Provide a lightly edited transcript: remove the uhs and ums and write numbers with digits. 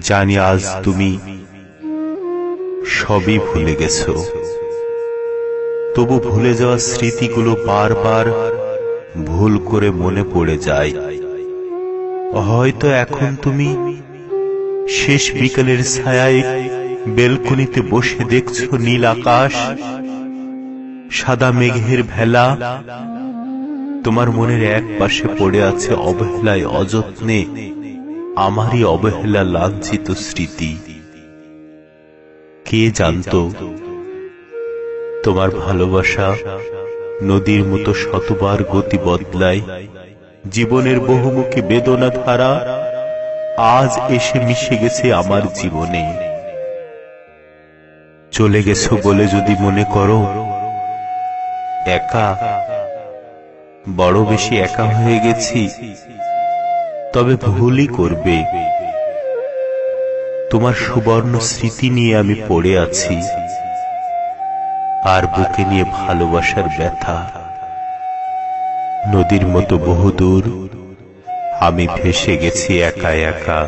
জানি আজ তুমি সবই ভুলে গেছো, তবু ভুলে যাওয়া স্মৃতিগুলো বারবার ভুল করে মনে পড়ে যায়। হয়তো এখন তুমি শেষ বিকেলের ছায়ায় বেলকনিতে বসে দেখছো নীল আকাশ, সাদা মেঘের ভেলা। তোমার মনের এক পাশে পড়ে আছে অবহেলায় অযত্নে আমারই অবহেলা লাঞ্ছিত স্মৃতি। কে জানতো তোমার ভালোবাসা নদীর মতো শতবার গতি বদলায়, জীবনের বহুমুখী বেদনা ধারা আজ এসে মিশে গেছে আমার জীবনে। চলে গেছো বলে যদি মনে করো একা, বড় বেশি একা হয়ে গেছি, তবে ভুলই করবে। তোমার সুবর্ণ স্মৃতি নিয়ে আমি পড়ে আছি, আর বুকে নিয়ে ভালোবাসার ব্যথা। নদীর মতো বহুদূর আমি ভেসে গেছি একা একা।